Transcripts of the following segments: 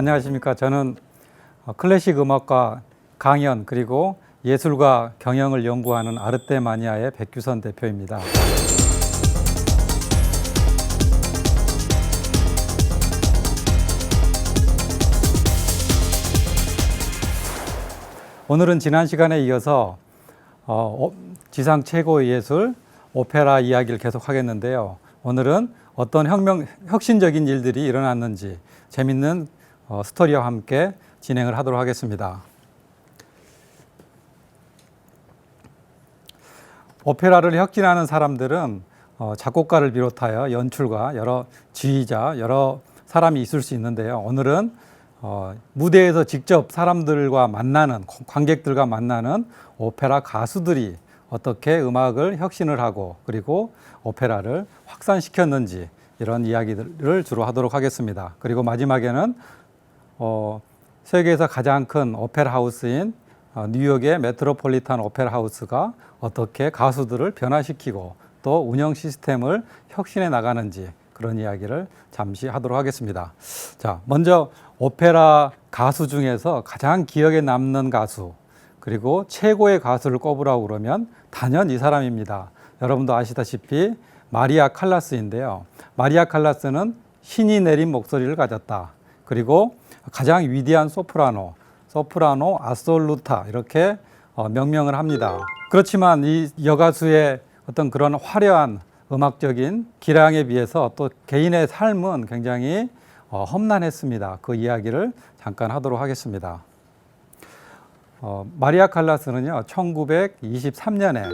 안녕하십니까. 저는 클래식 음악과 강연 그리고 예술과 경영을 연구하는 아르테마니아의 백규선 대표입니다. 오늘은 지난 시간에 이어서 지상 최고의 예술 오페라 이야기를 계속 하겠는데요. 오늘은 어떤 혁신적인 일들이 일어났는지 재밌는 스토리와 함께 진행을 하도록 하겠습니다. 오페라를 혁신하는 사람들은 작곡가를 비롯하여 연출가, 여러 지휘자, 여러 사람이 있을 수 있는데요. 오늘은 무대에서 직접 사람들과 만나는, 관객들과 만나는 오페라 가수들이 어떻게 음악을 혁신을 하고 그리고 오페라를 확산시켰는지 이런 이야기들을 주로 하도록 하겠습니다. 그리고 마지막에는 세계에서 가장 큰 오페라 하우스인 뉴욕의 메트로폴리탄 오페라 하우스가 어떻게 가수들을 변화시키고 또 운영 시스템을 혁신해 나가는지 그런 이야기를 잠시 하도록 하겠습니다. 자, 먼저 오페라 가수 중에서 가장 기억에 남는 가수 그리고 최고의 가수를 꼽으라고 그러면 단연 이 사람입니다. 여러분도 아시다시피 마리아 칼라스인데요. 마리아 칼라스는 신이 내린 목소리를 가졌다. 그리고 가장 위대한 소프라노 아솔루타 이렇게 명명을 합니다. 그렇지만 이 여가수의 어떤 그런 화려한 음악적인 기량에 비해서 또 개인의 삶은 굉장히 험난했습니다. 그 이야기를 잠깐 하도록 하겠습니다. 마리아 칼라스는요, 1923년에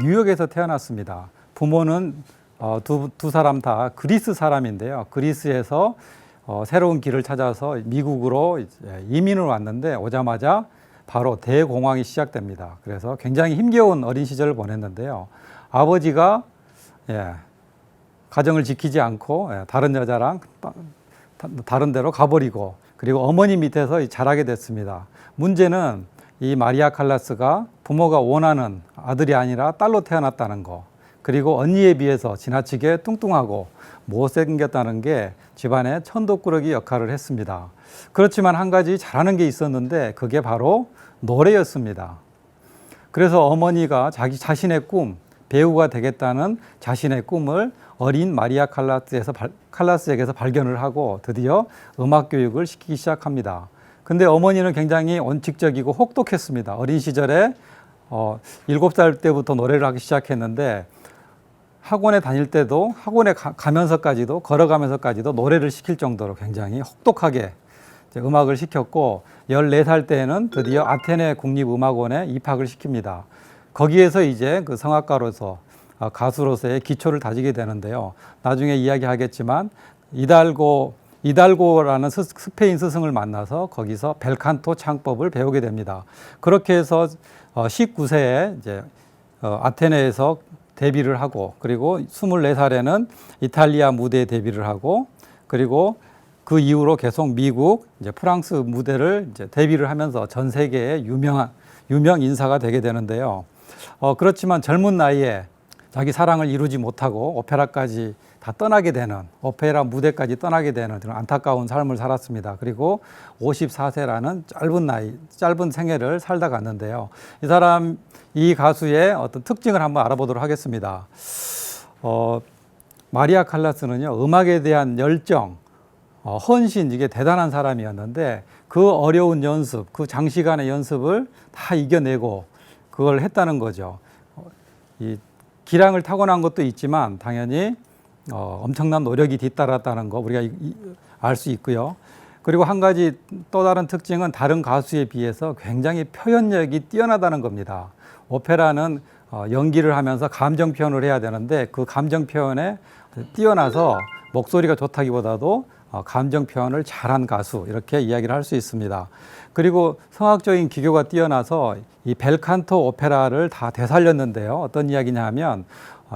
뉴욕에서 태어났습니다. 부모는 두 사람 다 그리스 사람인데요. 그리스에서 새로운 길을 찾아서 미국으로 이민을 왔는데 오자마자 바로 대공황이 시작됩니다. 그래서 굉장히 힘겨운 어린 시절을 보냈는데요. 아버지가 가정을 지키지 않고 다른 여자랑 다른 데로 가버리고 그리고 어머니 밑에서 자라게 됐습니다. 문제는 이 마리아 칼라스가 부모가 원하는 아들이 아니라 딸로 태어났다는 거, 그리고 언니에 비해서 지나치게 뚱뚱하고 못생겼다는 게 집안의 천덕꾸러기 역할을 했습니다. 그렇지만 한 가지 잘하는 게 있었는데 그게 바로 노래였습니다. 그래서 어머니가 자신의 꿈, 배우가 되겠다는 자신의 꿈을 어린 마리아 칼라스에게서 발견을 하고 드디어 음악 교육을 시키기 시작합니다. 근데 어머니는 굉장히 원칙적이고 혹독했습니다. 어린 시절에 7살 때부터 노래를 하기 시작했는데 학원에 다닐 때도 학원에 가면서까지도 걸어가면서까지도 노래를 시킬 정도로 굉장히 혹독하게 음악을 시켰고 14살 때에는 드디어 아테네 국립음악원에 입학을 시킵니다. 거기에서 이제 그 성악가로서 가수로서의 기초를 다지게 되는데요. 나중에 이야기하겠지만 이달고라는 스페인 스승을 만나서 거기서 벨칸토 창법을 배우게 됩니다. 그렇게 해서 19세에 이제 아테네에서 데뷔를 하고 그리고 24살에는 이탈리아 무대에 데뷔를 하고 그리고 그 이후로 계속 미국, 이제 프랑스 무대를 이제 데뷔를 하면서 전 세계의 유명 인사가 되게 되는데요. 그렇지만 젊은 나이에 자기 사랑을 이루지 못하고 오페라까지 다 떠나게 되는, 오페라 무대까지 떠나게 되는 그런 안타까운 삶을 살았습니다. 그리고 54세라는 짧은 생애를 살다 갔는데요. 이 가수의 어떤 특징을 한번 알아보도록 하겠습니다. 마리아 칼라스는요, 음악에 대한 열정, 헌신, 이게 대단한 사람이었는데 그 어려운 연습, 그 장시간의 연습을 다 이겨내고 그걸 했다는 거죠. 이 기량을 타고난 것도 있지만 당연히 엄청난 노력이 뒤따랐다는 거 우리가 알 수 있고요. 그리고 한 가지 또 다른 특징은 다른 가수에 비해서 굉장히 표현력이 뛰어나다는 겁니다. 오페라는 연기를 하면서 감정 표현을 해야 되는데 그 감정 표현에 뛰어나서 목소리가 좋다기보다도 감정 표현을 잘한 가수 이렇게 이야기를 할 수 있습니다. 그리고 성악적인 기교가 뛰어나서 이 벨칸토 오페라를 다 되살렸는데요. 어떤 이야기냐 하면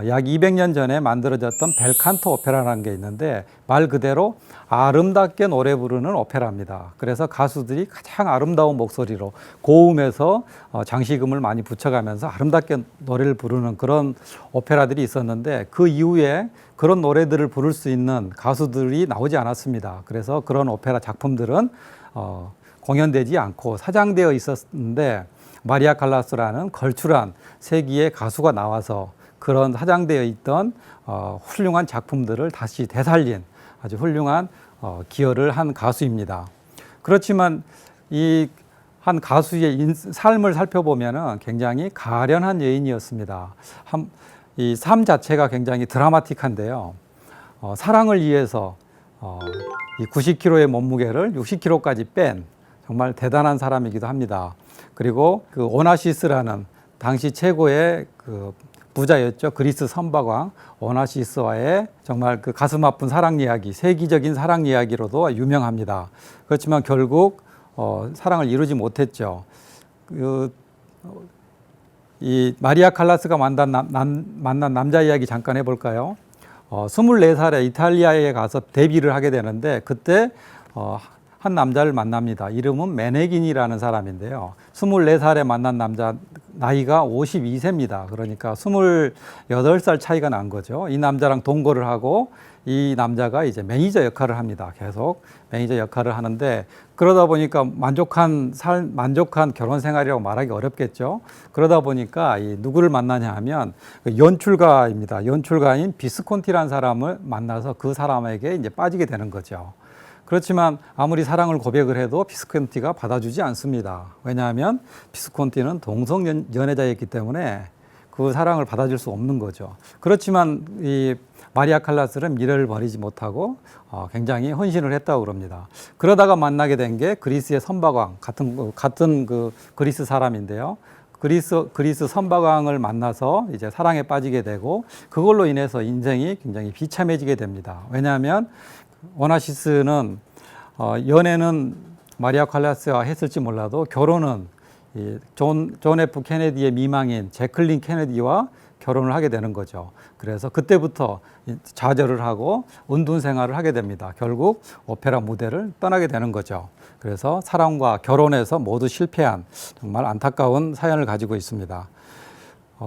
약 200년 전에 만들어졌던 벨칸토 오페라라는 게 있는데 말 그대로 아름답게 노래 부르는 오페라입니다. 그래서 가수들이 가장 아름다운 목소리로 고음에서 장식음을 많이 붙여가면서 아름답게 노래를 부르는 그런 오페라들이 있었는데 그 이후에 그런 노래들을 부를 수 있는 가수들이 나오지 않았습니다. 그래서 그런 오페라 작품들은 공연되지 않고 사장되어 있었는데 마리아 칼라스라는 걸출한 세기의 가수가 나와서 그런 사장되어 있던 훌륭한 작품들을 다시 되살린 아주 훌륭한 기여를 한 가수입니다. 그렇지만 이 한 가수의 삶을 살펴보면 굉장히 가련한 여인이었습니다. 이 삶 자체가 굉장히 드라마틱한데요. 사랑을 위해서 이 90kg의 몸무게를 60kg까지 뺀 정말 대단한 사람이기도 합니다. 그리고 그 오나시스라는 당시 최고의 그 부자였죠. 그리스 선박왕 오나시스와의 정말 그 가슴 아픈 사랑 이야기, 세기적인 사랑 이야기로도 유명합니다. 그렇지만 결국 사랑을 이루지 못했죠. 이 마리아 칼라스가 만난 남자 이야기 잠깐 해볼까요? 24살에 이탈리아에 가서 데뷔를 하게 되는데 그때 한 남자를 만납니다. 이름은 메네긴이라는 사람인데요. 24살에 만난 남자 나이가 52세입니다. 그러니까 28살 차이가 난 거죠. 이 남자랑 동거를 하고 이 남자가 이제 매니저 역할을 합니다. 계속 매니저 역할을 하는데 그러다 보니까 만족한 결혼 생활이라고 말하기 어렵겠죠. 그러다 보니까 이 누구를 만나냐 하면 연출가입니다. 연출가인 비스콘티라는 사람을 만나서 그 사람에게 이제 빠지게 되는 거죠. 그렇지만 아무리 사랑을 고백을 해도 비스콘티가 받아주지 않습니다. 왜냐하면 비스콘티는 동성 연애자였기 때문에 그 사랑을 받아줄 수 없는 거죠. 그렇지만 이 마리아 칼라스는 미래를 버리지 못하고 굉장히 헌신을 했다고 그럽니다. 그러다가 만나게 된 게 그리스의 선박왕 같은 그 그리스 사람인데요. 그리스 선박왕을 만나서 이제 사랑에 빠지게 되고 그걸로 인해서 인생이 굉장히 비참해지게 됩니다. 왜냐하면 오나시스는 연애는 마리아 칼라스와 했을지 몰라도 결혼은 존 F 케네디의 미망인 제클린 케네디와 결혼을 하게 되는 거죠. 그래서 그때부터 좌절을 하고 은둔 생활을 하게 됩니다. 결국 오페라 무대를 떠나게 되는 거죠. 그래서 사랑과 결혼에서 모두 실패한 정말 안타까운 사연을 가지고 있습니다.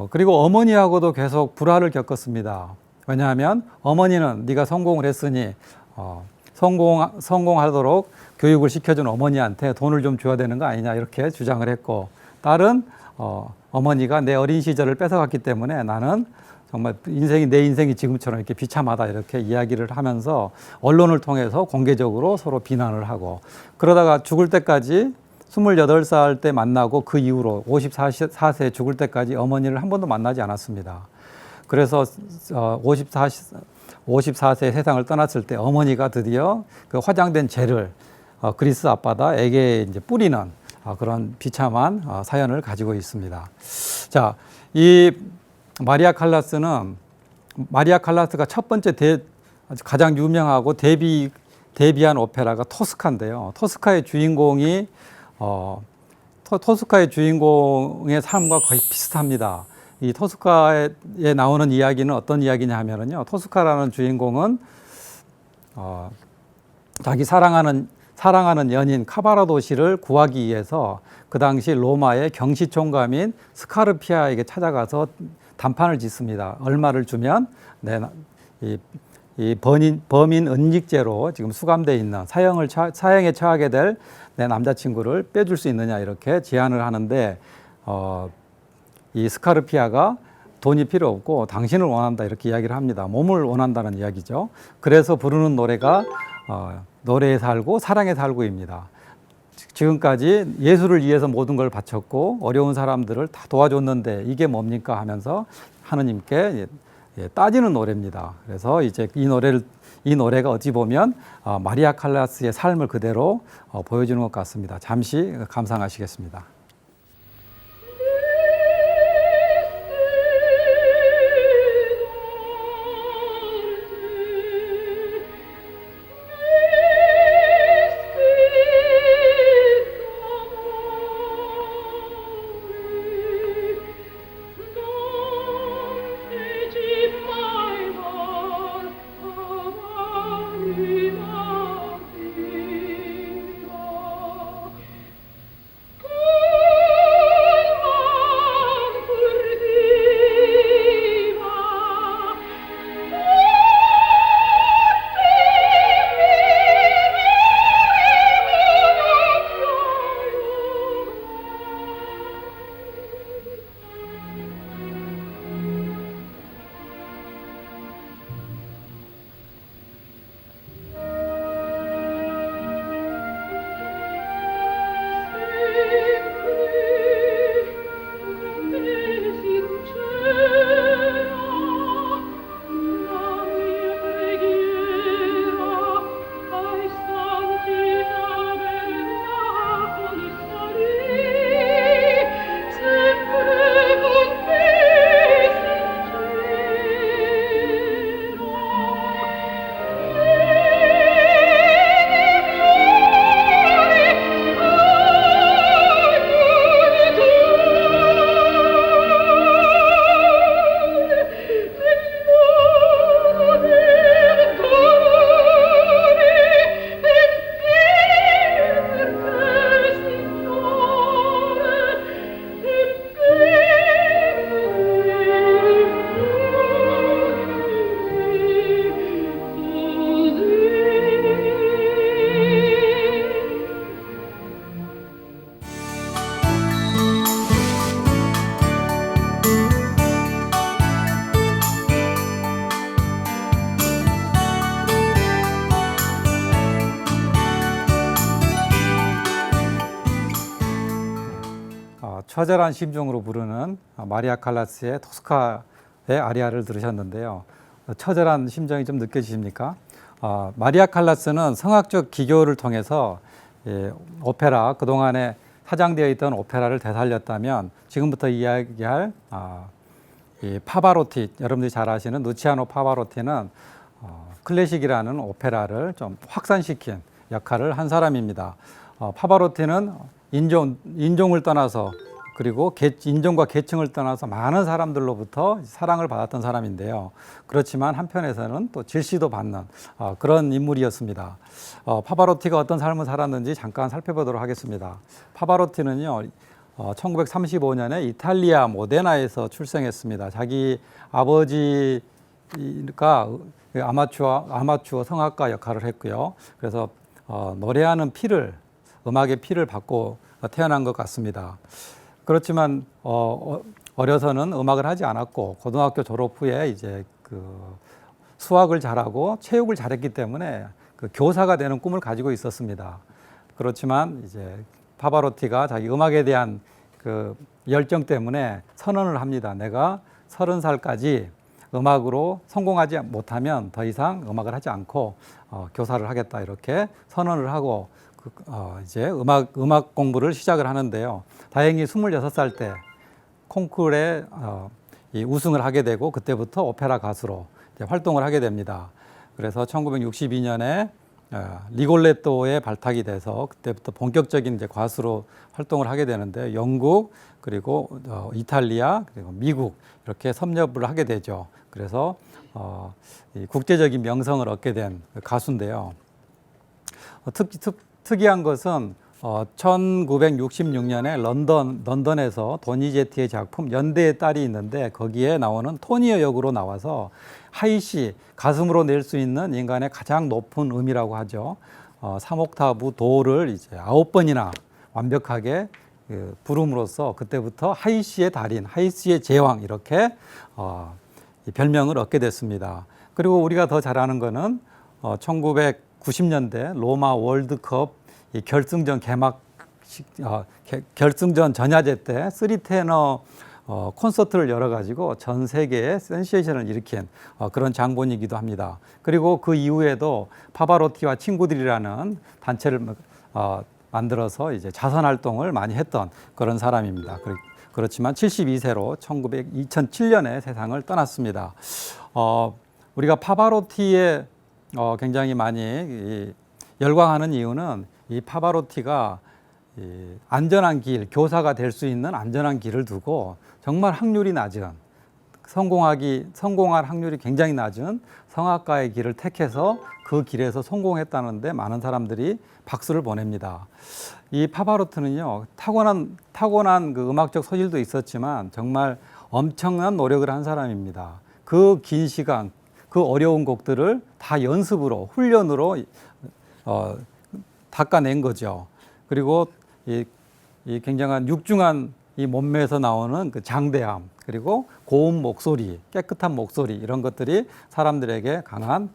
그리고 어머니하고도 계속 불화를 겪었습니다. 왜냐하면 어머니는 네가 성공을 했으니 성공하도록 교육을 시켜준 어머니한테 돈을 좀 줘야 되는 거 아니냐 이렇게 주장을 했고 딸은 어머니가 내 어린 시절을 뺏어갔기 때문에 나는 정말 내 인생이 지금처럼 이렇게 비참하다 이렇게 이야기를 하면서 언론을 통해서 공개적으로 서로 비난을 하고 그러다가 죽을 때까지 28살 때 만나고 그 이후로 54세 죽을 때까지 어머니를 한 번도 만나지 않았습니다. 그래서 54세 세상을 떠났을 때 어머니가 드디어 그 화장된 죄를 그리스 앞바다에게 이제 뿌리는 그런 비참한 사연을 가지고 있습니다. 자, 이 마리아 칼라스가 첫 번째 가장 유명하고 데뷔한 오페라가 토스카인데요. 토스카의 주인공의 삶과 거의 비슷합니다. 이 토스카에 나오는 이야기는 어떤 이야기냐 하면요. 토스카라는 주인공은 자기 사랑하는 연인 카바라도 씨를 구하기 위해서 그 당시 로마의 경시총감인 스카르피아에게 찾아가서 단판을 짓습니다. 얼마를 주면 이 범인 은닉죄로 지금 수감되어 있는 사형에 처하게 될 내 남자친구를 빼줄 수 있느냐 이렇게 제안을 하는데 이 스카르피아가 돈이 필요 없고 당신을 원한다 이렇게 이야기를 합니다. 몸을 원한다는 이야기죠. 그래서 부르는 노래가 노래에 살고 사랑에 살고입니다. 지금까지 예수를 위해서 모든 걸 바쳤고 어려운 사람들을 다 도와줬는데 이게 뭡니까 하면서 하느님께 따지는 노래입니다. 그래서 이제 이 노래가 어찌 보면 마리아 칼라스의 삶을 그대로 보여주는 것 같습니다. 잠시 감상하시겠습니다. Ci 처절한 심정으로 부르는 마리아 칼라스의 토스카의 아리아를 들으셨는데요. 처절한 심정이 좀 느껴지십니까? 마리아 칼라스는 성악적 기교를 통해서 오페라, 그동안에 사장되어 있던 오페라를 되살렸다면 지금부터 이야기할 이 파바로티, 여러분들이 잘 아시는 루치아노 파바로티는 클래식이라는 오페라를 좀 확산시킨 역할을 한 사람입니다. 파바로티는 인종을 떠나서 그리고 인종과 계층을 떠나서 많은 사람들로부터 사랑을 받았던 사람인데요. 그렇지만 한편에서는 또 질시도 받는 그런 인물이었습니다. 파바로티가 어떤 삶을 살았는지 잠깐 살펴보도록 하겠습니다. 파바로티는요, 1935년에 이탈리아 모데나에서 출생했습니다. 자기 아버지가 아마추어 성악가 역할을 했고요. 그래서 노래하는 음악의 피를 받고 태어난 것 같습니다. 그렇지만 어려서는 음악을 하지 않았고 고등학교 졸업 후에 이제 수학을 잘하고 체육을 잘했기 때문에 교사가 되는 꿈을 가지고 있었습니다. 그렇지만 이제 파바로티가 자기 음악에 대한 열정 때문에 선언을 합니다. 내가 30살까지 음악으로 성공하지 못하면 더 이상 음악을 하지 않고 교사를 하겠다, 이렇게 선언을 하고 이제 음악 공부를 시작을 하는데요. 다행히 26살 때 콩쿠르에 우승을 하게 되고 그때부터 오페라 가수로 활동을 하게 됩니다. 그래서 1962년에 리골레토에 발탁이 돼서 그때부터 본격적인 이제 가수로 활동을 하게 되는데, 영국 그리고 이탈리아 그리고 미국 이렇게 섭렵을 하게 되죠. 그래서 국제적인 명성을 얻게 된 가수인데요. 특이한 것은 1966년에 런던에서 도니제티의 작품 연대의 딸이 있는데, 거기에 나오는 토니어 역으로 나와서 하이시, 가슴으로 낼 수 있는 인간의 가장 높은 음이라고 하죠. 3옥타브 도를 이제 9번이나 완벽하게 부름으로써 그때부터 하이시의 달인, 하이시의 제왕, 이렇게 별명을 얻게 됐습니다. 그리고 우리가 더 잘 아는 거는 1990년대 로마 월드컵 결승전 결승전 전야제 때 3테너 콘서트를 열어가지고 전 세계에 센세이션을 일으킨 그런 장본이기도 합니다. 그리고 그 이후에도 파바로티와 친구들이라는 단체를 만들어서 이제 자선 활동을 많이 했던 그런 사람입니다. 그렇지만 72세로 2007년에 세상을 떠났습니다. 우리가 파바로티에 굉장히 많이 열광하는 이유는 이 파바로티가 안전한 길, 교사가 될 수 있는 안전한 길을 두고 정말 확률이 낮은, 성공할 확률이 굉장히 낮은 성악가의 길을 택해서 그 길에서 성공했다는데 많은 사람들이 박수를 보냅니다. 이 파바로티는요, 타고난 그 음악적 소질도 있었지만 정말 엄청난 노력을 한 사람입니다. 그 긴 시간, 그 어려운 곡들을 다 연습으로, 훈련으로 닦아낸 거죠. 그리고 이 굉장한 육중한 이 몸매에서 나오는 그 장대함, 그리고 고운 목소리, 깨끗한 목소리, 이런 것들이 사람들에게 강한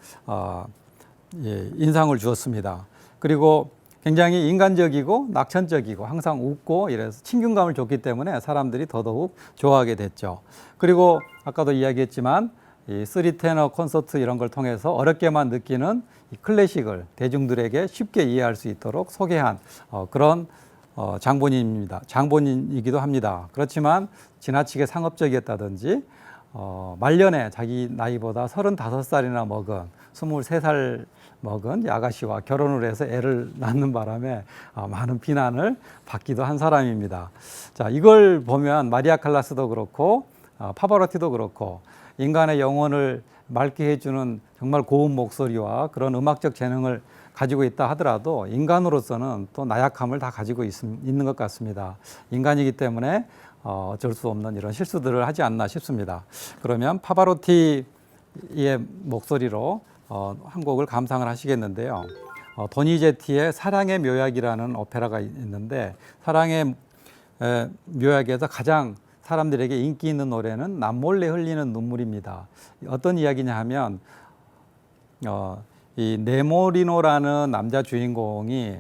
인상을 주었습니다. 그리고 굉장히 인간적이고 낙천적이고 항상 웃고 이래서 친근감을 줬기 때문에 사람들이 더더욱 좋아하게 됐죠. 그리고 아까도 이야기했지만 이 3테너 콘서트 이런 걸 통해서 어렵게만 느끼는 이 클래식을 대중들에게 쉽게 이해할 수 있도록 소개한 그런 장본인이기도 합니다. 그렇지만 지나치게 상업적이었다든지 말년에 자기 나이보다 35살이나 먹은 23살 먹은 아가씨와 결혼을 해서 애를 낳는 바람에 많은 비난을 받기도 한 사람입니다. 자, 이걸 보면 마리아 칼라스도 그렇고 파바로티도 그렇고 인간의 영혼을 맑게 해주는 정말 고운 목소리와 그런 음악적 재능을 가지고 있다 하더라도 인간으로서는 또 나약함을 다 가지고 있는 것 같습니다. 인간이기 때문에 어쩔 수 없는 이런 실수들을 하지 않나 싶습니다. 그러면 파바로티의 목소리로 한 곡을 감상을 하시겠는데요. 도니제티의 사랑의 묘약이라는 오페라가 있는데, 사랑의 묘약에서 가장 사람들에게 인기 있는 노래는 남몰래 흘리는 눈물입니다. 어떤 이야기냐 하면 이 네모리노라는 남자 주인공이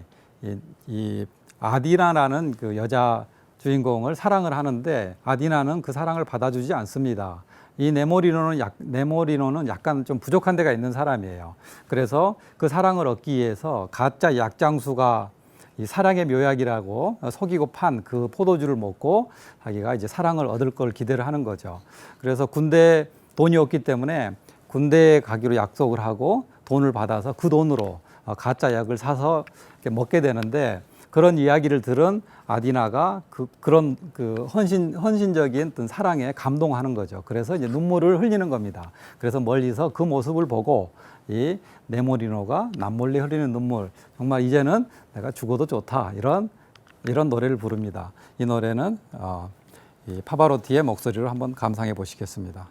이 아디나라는 그 여자 주인공을 사랑을 하는데 아디나는 그 사랑을 받아주지 않습니다. 이 네모리노는 약간 좀 부족한 데가 있는 사람이에요. 그래서 그 사랑을 얻기 위해서 가짜 약장수가 이 사랑의 묘약이라고 속이고 판 그 포도주를 먹고 자기가 이제 사랑을 얻을 걸 기대를 하는 거죠. 그래서 군대에 돈이 없기 때문에 군대에 가기로 약속을 하고 돈을 받아서 그 돈으로 가짜 약을 사서 먹게 되는데, 그런 이야기를 들은 아디나가 그런 헌신적인 어떤 사랑에 감동하는 거죠. 그래서 이제 눈물을 흘리는 겁니다. 그래서 멀리서 그 모습을 보고 이 네모리노가 남몰래 흘리는 눈물, 정말 이제는 내가 죽어도 좋다, 이런 노래를 부릅니다. 이 노래는 이 파바로티의 목소리로 한번 감상해 보시겠습니다.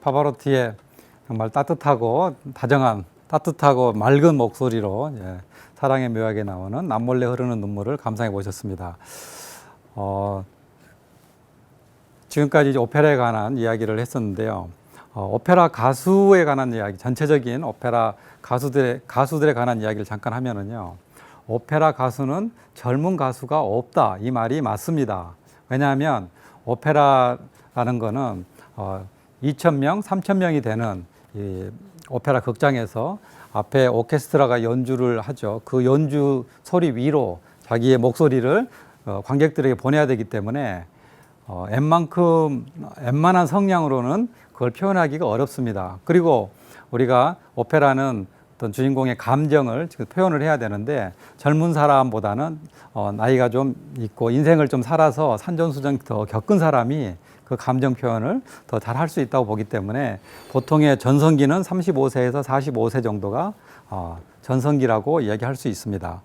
파바로티의 정말 따뜻하고 다정한, 따뜻하고 맑은 목소리로 사랑의 묘약에 나오는 남몰래 흐르는 눈물을 감상해 보셨습니다. 지금까지 이제 오페라에 관한 이야기를 했었는데요. 오페라 가수에 관한 이야기, 전체적인 오페라 가수들에 관한 이야기를 잠깐 하면은요. 오페라 가수는 젊은 가수가 없다, 이 말이 맞습니다. 왜냐하면 오페라라는 거는 2,000명, 3,000명이 되는 이 오페라 극장에서 앞에 오케스트라가 연주를 하죠. 그 연주 소리 위로 자기의 목소리를 관객들에게 보내야 되기 때문에 웬만한 성량으로는 그걸 표현하기가 어렵습니다. 그리고 우리가 오페라는 어떤 주인공의 감정을 표현을 해야 되는데, 젊은 사람보다는 나이가 좀 있고 인생을 좀 살아서 산전수전 더 겪은 사람이 그 감정 표현을 더 잘 할 수 있다고 보기 때문에 보통의 전성기는 35세에서 45세 정도가 전성기라고 이야기할 수 있습니다.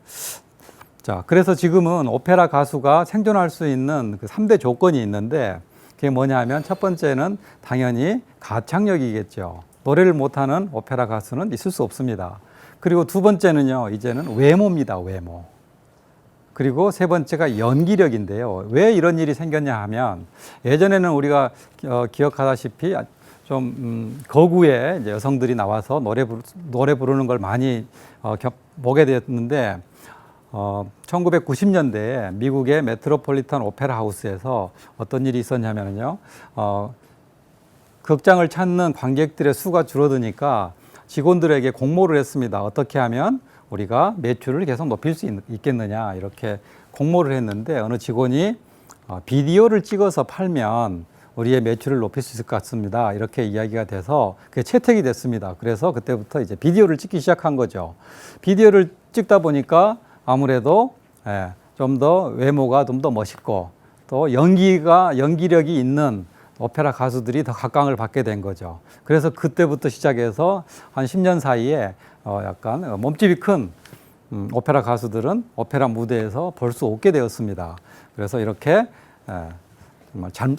자, 그래서 지금은 오페라 가수가 생존할 수 있는 그 3대 조건이 있는데, 그게 뭐냐 하면 첫 번째는 당연히 가창력이겠죠. 노래를 못하는 오페라 가수는 있을 수 없습니다. 그리고 두 번째는요, 이제는 외모입니다, 외모. 그리고 세 번째가 연기력인데요. 왜 이런 일이 생겼냐 하면, 예전에는 우리가 기억하다시피 좀 거구의 이제 여성들이 나와서 노래 부르는 걸 많이 보게 되었는데, 1990년대에 미국의 메트로폴리탄 오페라 하우스에서 어떤 일이 있었냐면요, 극장을 찾는 관객들의 수가 줄어드니까 직원들에게 공모를 했습니다. 어떻게 하면 우리가 매출을 계속 높일 수 있겠느냐, 이렇게 공모를 했는데, 어느 직원이 비디오를 찍어서 팔면 우리의 매출을 높일 수 있을 것 같습니다, 이렇게 이야기가 돼서 그게 채택이 됐습니다. 그래서 그때부터 이제 비디오를 찍기 시작한 거죠. 비디오를 찍다 보니까 아무래도 좀 더 외모가 좀 더 멋있고 또 연기력이 있는 오페라 가수들이 더 각광을 받게 된 거죠. 그래서 그때부터 시작해서 한 10년 사이에 약간 몸집이 큰 오페라 가수들은 오페라 무대에서 볼 수 없게 되었습니다. 그래서 이렇게 정말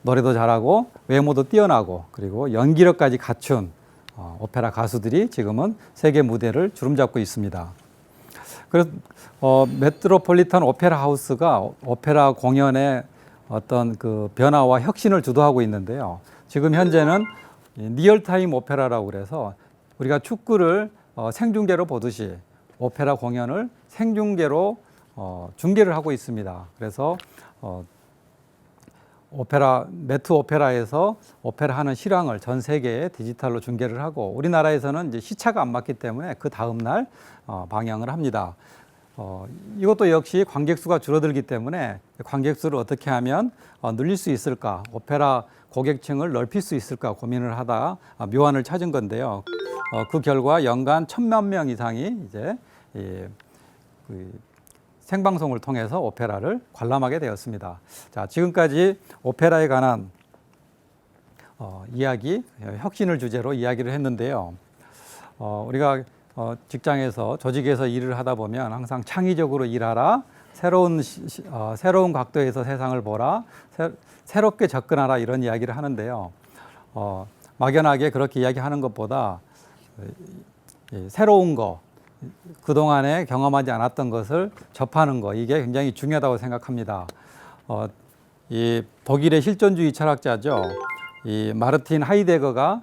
노래도 잘하고 외모도 뛰어나고 그리고 연기력까지 갖춘 오페라 가수들이 지금은 세계 무대를 주름잡고 있습니다. 그래서 메트로폴리탄 오페라 하우스가 오페라 공연의 어떤 그 변화와 혁신을 주도하고 있는데요. 지금 현재는 리얼타임 오페라라고 그래서 우리가 축구를 생중계로 보듯이 오페라 공연을 생중계로 중계를 하고 있습니다. 그래서 메트 오페라에서 오페라 하는 실황을 전 세계에 디지털로 중계를 하고 우리나라에서는 이제 시차가 안 맞기 때문에 그 다음 날 방영을 합니다. 이것도 역시 관객 수가 줄어들기 때문에 관객 수를 어떻게 하면 늘릴 수 있을까, 오페라 고객층을 넓힐 수 있을까 고민을 하다 묘안을 찾은 건데요. 그 결과 연간 1,000만 명 이상이 이제 생방송을 통해서 오페라를 관람하게 되었습니다. 자, 지금까지 오페라에 관한 이야기, 혁신을 주제로 이야기를 했는데요. 우리가 직장에서 조직에서 일을 하다 보면 항상 창의적으로 일하라, 새로운 각도에서 세상을 보라, 새롭게 접근하라 이런 이야기를 하는데요. 막연하게 그렇게 이야기하는 것보다 새로운 거, 그동안에 경험하지 않았던 것을 접하는 거, 이게 굉장히 중요하다고 생각합니다. 이 독일의 실존주의 철학자죠. 이 마르틴 하이데거가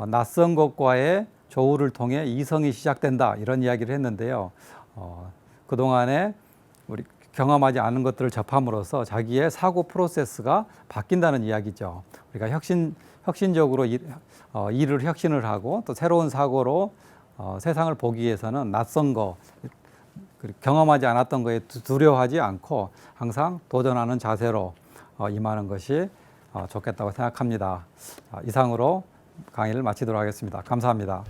낯선 것과의 조우를 통해 이성이 시작된다 이런 이야기를 했는데요. 그동안에 우리 경험하지 않은 것들을 접함으로써 자기의 사고 프로세스가 바뀐다는 이야기죠. 우리가 혁신적으로 일을 혁신을 하고 또 새로운 사고로 세상을 보기 위해서는 낯선 거, 경험하지 않았던 거에 두려워하지 않고 항상 도전하는 자세로 임하는 것이 좋겠다고 생각합니다. 이상으로 강의를 마치도록 하겠습니다. 감사합니다.